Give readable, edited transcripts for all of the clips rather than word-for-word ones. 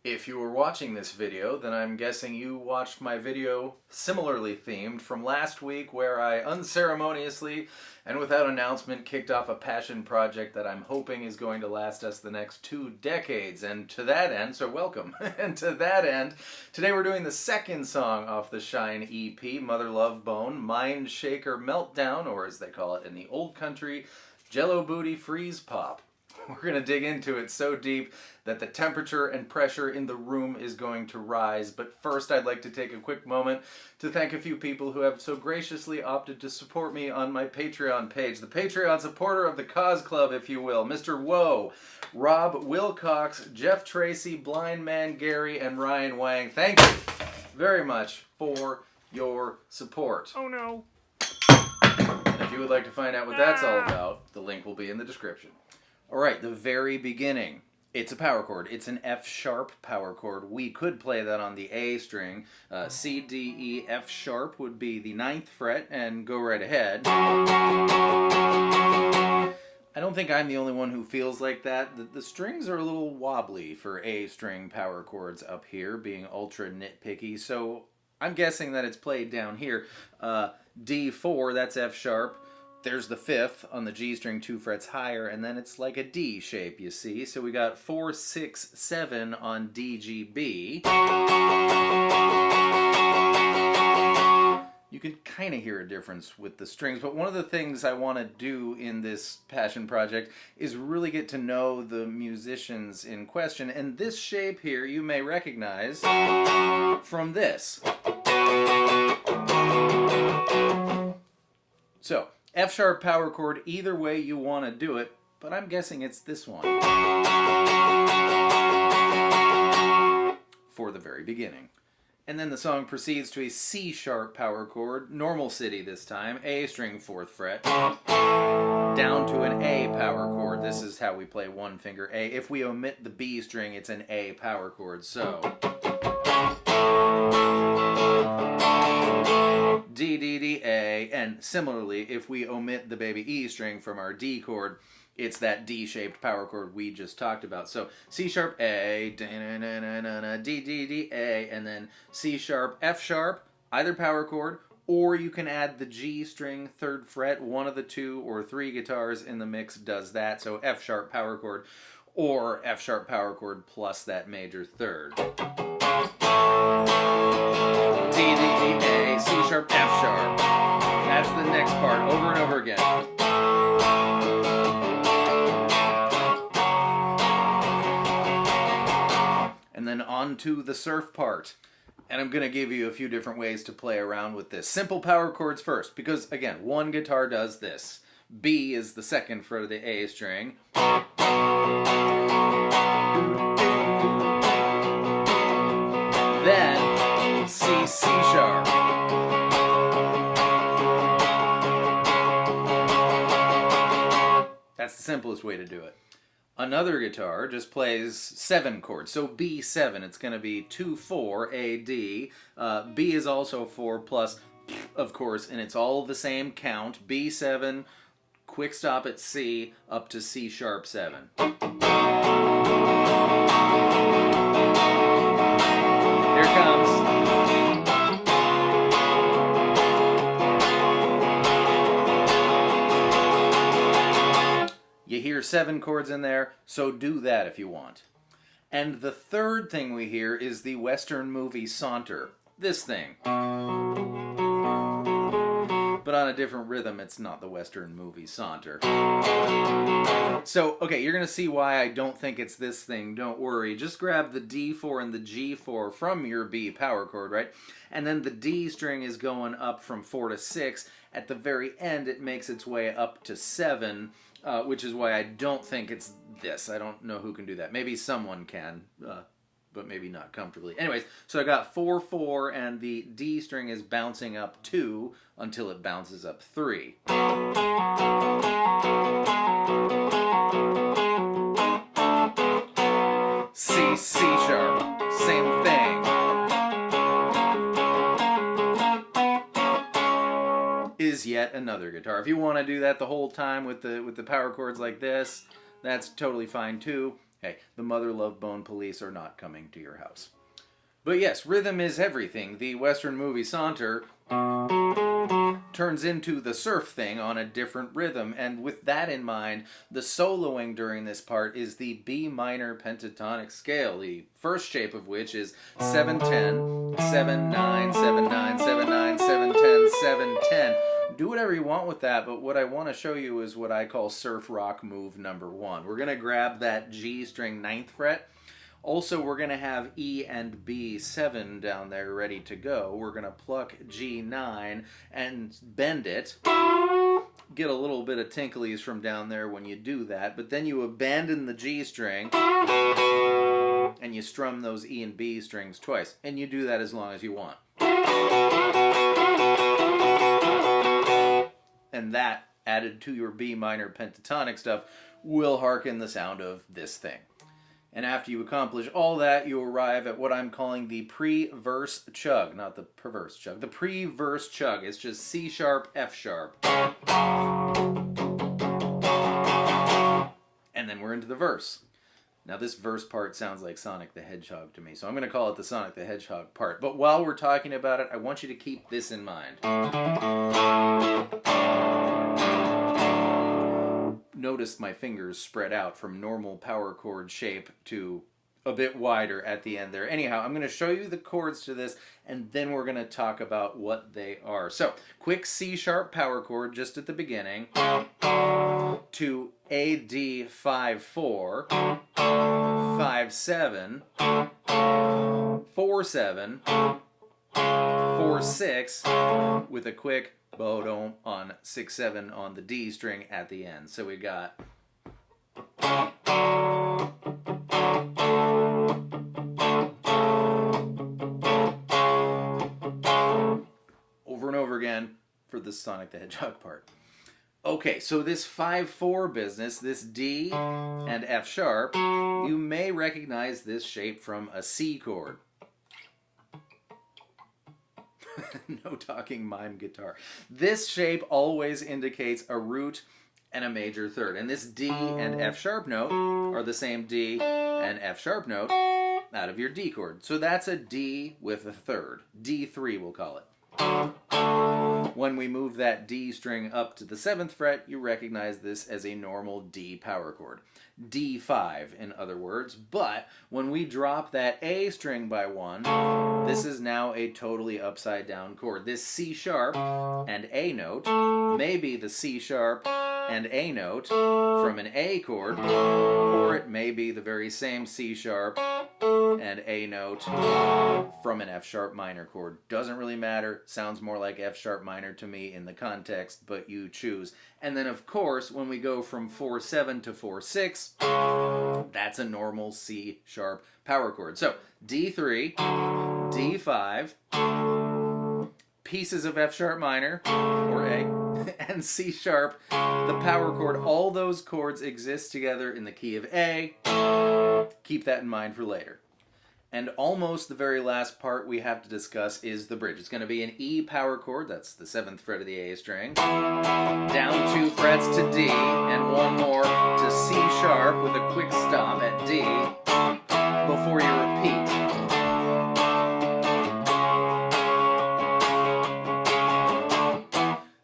If you were watching this video, then I'm guessing you watched my video similarly themed from last week where I unceremoniously and without announcement kicked off a passion project that I'm hoping is going to last us the next 2 decades. And to that end, so welcome, and to that end, today we're doing the second song off the Shine EP, Mother Love Bone, Mindshaker Meltdown, or as they call it in the old country, Jello Booty Freeze Pop. We're going to dig into it so deep that the temperature and pressure in the room is going to rise. But first, I'd like to take a quick moment to thank a few people who have so graciously opted to support me on my Patreon page. The Patreon supporter of the Cause Club, if you will. Mr. Woe, Rob Wilcox, Jeff Tracy, Blind Man Gary, and Ryan Wang. Thank you very much for your support. Oh no. And if you would like to find out what that's all about, the link will be in the description. Alright, the very beginning. It's a power chord. It's an F-sharp power chord. We could play that on the A string. C, D, E, F-sharp would be the 9th fret, and go right ahead. I don't think I'm the only one who feels like that. The strings are a little wobbly for A string power chords up here, being ultra nitpicky, so I'm guessing that it's played down here. D4, that's F-sharp. There's the 5th on the G string 2 frets higher, and then it's like a D shape, you see. So we got 4, 6, 7 on D, G, B. You can kind of hear a difference with the strings, but one of the things I want to do in this passion project is really get to know the musicians in question, and this shape here you may recognize from this. So, F-sharp power chord, either way you want to do it, but I'm guessing it's this one for the very beginning. And then the song proceeds to a C-sharp power chord, normal city this time, A string 4th fret, down to an A power chord. This is how we play one finger A. If we omit the B string, it's an A power chord, so D, D, D, A, and similarly, if we omit the baby E string from our D chord, it's that D-shaped power chord we just talked about. So C-sharp, A, D, D, D, A, and then C-sharp, F-sharp, either power chord, or you can add the G string 3rd fret. One of the 2 or 3 guitars in the mix does that, so F-sharp power chord, or F-sharp power chord plus that major 3rd. D, D, D, A, C-sharp, F-sharp. That's the next part, over and over again. And then on to the surf part. And I'm going to give you a few different ways to play around with this. Simple power chords first, because again, one guitar does this. B is the 2nd fret of the A string. Then C, C sharp. That's the simplest way to do it. Another guitar just plays 7 chords. So B7, it's going to be 2, 4, A, D. B is also 4 plus, of course, and it's all the same count. B7, quick stop at C, up to C sharp 7. Here comes. You hear 7 chords in there, so do that if you want. And the third thing we hear is the Western movie Saunter. This thing. But on a different rhythm, it's not the Western movie Saunter. So, okay, you're going to see why I don't think it's this thing. Don't worry. Just grab the D4 and the G4 from your B power chord, right? And then the D string is going up from 4 to 6. At the very end, it makes its way up to 7, which is why I don't think it's this. I don't know who can do that. Maybe someone can, but maybe not comfortably. Anyways, so I got 4, 4, and the D string is bouncing up 2 until it bounces up 3. C, C sharp, same thing. Is yet another guitar. If you want to do that the whole time with the power chords like this, that's totally fine too. Hey, the Mother Love Bone police are not coming to your house. But yes, rhythm is everything. The Western movie Saunter turns into the surf thing on a different rhythm, and with that in mind, the soloing during this part is the B minor pentatonic scale, the first shape of which is 7-10, 7-9, 7-9, 7-9, 7-10, 7-10. Do whatever you want with that, but what I want to show you is what I call surf rock move number 1. We're going to grab that G string 9th fret. Also, we're going to have E and B7 down there ready to go. We're going to pluck G9 and bend it. Get a little bit of tinklies from down there when you do that, but then you abandon the G string and you strum those E and B strings twice. And you do that as long as you want. And that, added to your B minor pentatonic stuff, will harken the sound of this thing. And after you accomplish all that, you arrive at what I'm calling the pre-verse chug. Not the perverse chug. The pre-verse chug. It's just C sharp, F sharp. And then we're into the verse. Now this verse part sounds like Sonic the Hedgehog to me, so I'm going to call it the Sonic the Hedgehog part. But while we're talking about it, I want you to keep this in mind. Notice my fingers spread out from normal power chord shape to a bit wider at the end there. Anyhow, I'm going to show you the chords to this, and then we're going to talk about what they are. So, quick C sharp power chord just at the beginning to A D 5-4, 5-7, 4-7, 4-6 with a quick Bodom on 6-7 on the D string at the end. So we got over and over again for the Sonic the Hedgehog part. Okay, so this 5-4 business, this D and F sharp, you may recognize this shape from a C chord. No talking mime guitar. This shape always indicates a root and a major third. And this D and F sharp note are the same D and F sharp note out of your D chord. So that's a D with a third. D3 we'll call it. When we move that D string up to the 7th fret, you recognize this as a normal D power chord. D5, in other words, but when we drop that A string by 1, this is now a totally upside down chord. This C sharp and A note may be the C sharp and A note from an A chord, or it may be the very same C sharp and A note from an F sharp minor chord. Doesn't really matter. Sounds more like F sharp minor to me in the context, but you choose. And then of course, when we go from 4-7 to 4-6, that's a normal C sharp power chord. So D3, D5, pieces of F sharp minor, or A, and C sharp, the power chord. All those chords exist together in the key of A. Keep that in mind for later. And almost the very last part we have to discuss is the bridge. It's going to be an E power chord, that's the 7th fret of the A string, down 2 frets to D, and one more to C sharp with a quick stop at D before you repeat.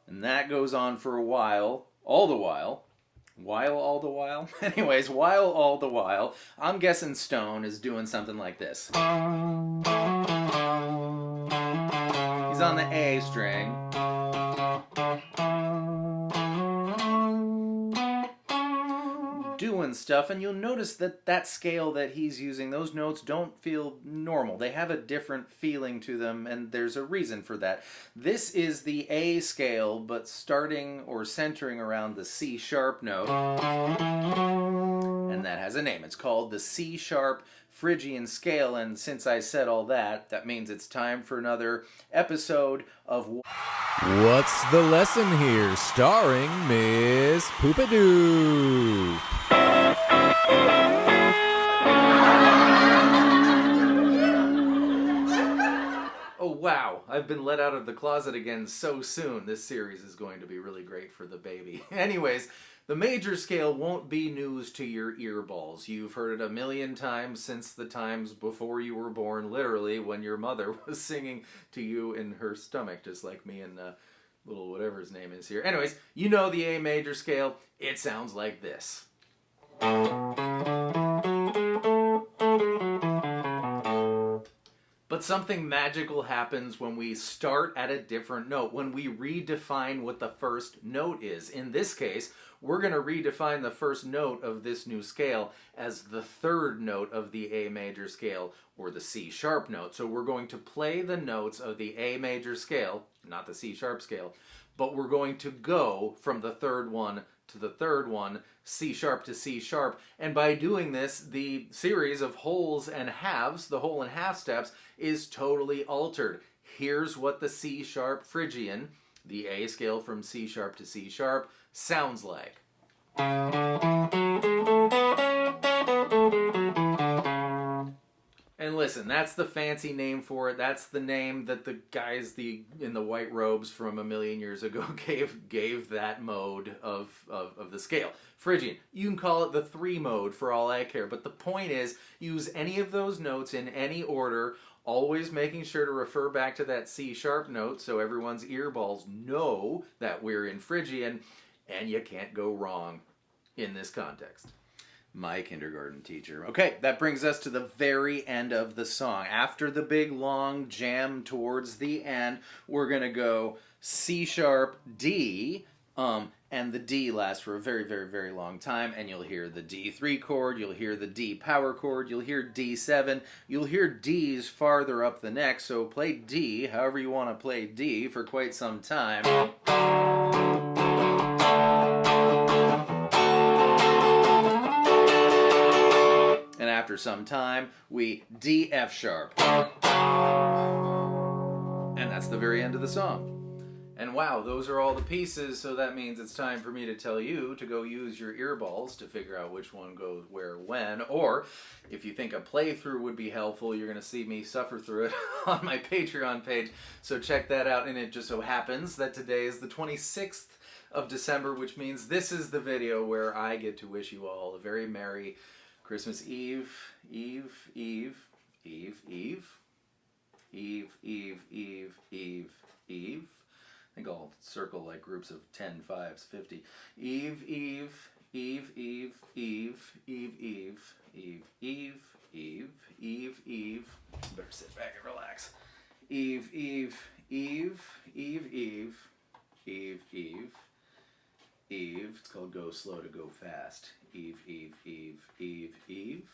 And that goes on for a while, all the while. All the while? Anyways, all the while, I'm guessing Stone is doing something like this. He's on the A string. Doing stuff, and you'll notice that that scale that he's using, those notes don't feel normal. They have a different feeling to them, and there's a reason for that. This is the A scale, but starting or centering around the C sharp note, and that has a name. It's called the C sharp Phrygian scale, and since I said all that, that means it's time for another episode of What's the Lesson Here? Starring Miss Poopadoo. Oh wow, I've been let out of the closet again so soon. This series is going to be really great for the baby. Anyways, The major scale won't be news to your earballs. You've heard it a million times since the times before you were born, literally, when your mother was singing to you in her stomach, just like me and little whatever his name is here. Anyways, you know the A major scale. It sounds like this. But something magical happens when we start at a different note, when we redefine what the first note is. In this case, we're going to redefine the first note of this new scale as the third note of the A major scale, or the C sharp note. So we're going to play the notes of the A major scale, not the C sharp scale, but we're going to go from the third one to the third one, C sharp to C sharp. And by doing this, the series of wholes and halves, the whole and half steps, is totally altered. Here's what the C sharp Phrygian, the A scale from C sharp to C sharp, sounds like. And listen, that's the fancy name for it. That's the name that the guys in the white robes from a million years ago gave that mode of the scale. Phrygian. You can call it the 3 mode for all I care. But the point is, use any of those notes in any order, always making sure to refer back to that C sharp note so everyone's earballs know that we're in Phrygian, and you can't go wrong in this context. My kindergarten teacher. Okay, that brings us to the very end of the song. After the big long jam towards the end, we're going to go C sharp, D, and the D lasts for a very, very, very long time, and you'll hear the D3 chord, you'll hear the D power chord, you'll hear D7, you'll hear Ds farther up the neck, so play D however you want to play D for quite some time. And after some time, we D F sharp. And that's the very end of the song. And wow, those are all the pieces, so that means it's time for me to tell you to go use your earballs to figure out which one goes where when. Or, if you think a playthrough would be helpful, you're going to see me suffer through it on my Patreon page, so check that out. And it just so happens that today is the 26th of December, which means this is the video where I get to wish you all a very merry Christmas Eve, Eve, Eve, Eve, Eve, Eve, Eve, Eve, Eve, Eve. I think I'll circle like groups of 10, 5s, 50. Eve, Eve, Eve, Eve, Eve, Eve, Eve, Eve, Eve, Eve, Eve, Eve. Better sit back and relax. Eve, Eve, Eve, Eve, Eve, Eve, Eve, Eve. It's called Go Slow to Go Fast. Eve, Eve, Eve, Eve, Eve.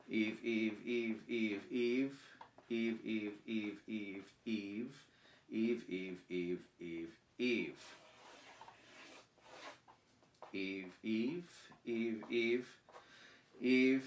Eve, Eve, Eve, Eve, Eve. Eve, Eve, Eve, Eve, Eve. Eve, Eve, Eve, Eve, Eve. Eve, Eve, Eve, Eve, Eve. Eve,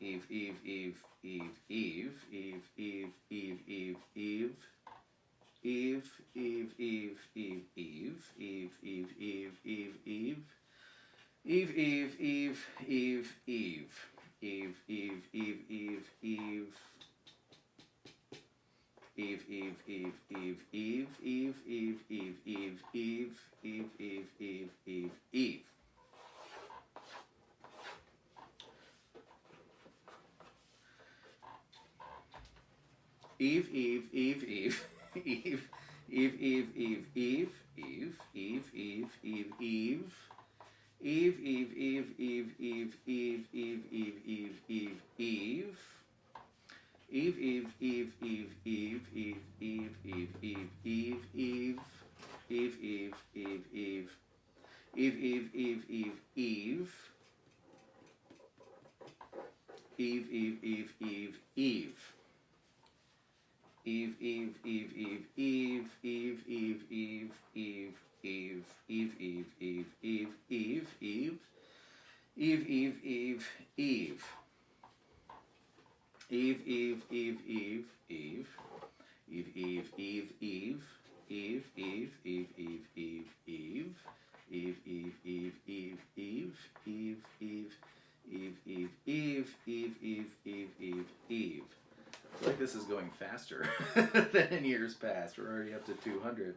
Eve, Eve, Eve, Eve. Eve, Eve, Eve, Eve, Eve. Eve, Eve, Eve, Eve, Eve. Eve, Eve, Eve, Eve, Eve. Eve, Eve, Eve, Eve, Eve. Eve, Eve, Eve, Eve, Eve. Eve, Eve, Eve, Eve, Eve, Eve, Eve, Eve, Eve, Eve, Eve, Eve, Eve, Eve, Eve. Eve, Eve, Eve, Eve, Eve, Eve, Eve, Eve, Eve, Eve, Eve, Eve, Eve, Eve. Eve, Eve, Eve, Eve, Eve, Eve, Eve, Eve, Eve, Eve, Eve. Eve, Eve, Eve, Eve, Eve, Eve, Eve, Eve, Eve, Eve, Eve. Eve, Eve, Eve, Eve. Eve, Eve, Eve, Eve, Eve. Eve, Eve, Eve, Eve, Eve. Eve, Eve, Eve, Eve, Eve, Eve, Eve, Eve, Eve, Eve, Eve, Eve, Eve, Eve, Eve, Eve. Eve, Eve, Eve, Eve. Eve, Eve, Eve, Eve, Eve. Eve, Eve, Eve, Eve. Eve, Eve, Eve, Eve, Eve, Eve. Eve, Eve, Eve, Eve, Eve. Eve, Eve, Eve, Eve, Eve. Eve, Eve, Eve, Eve, Eve. I feel like this is going faster than in years past. We're already up to 200.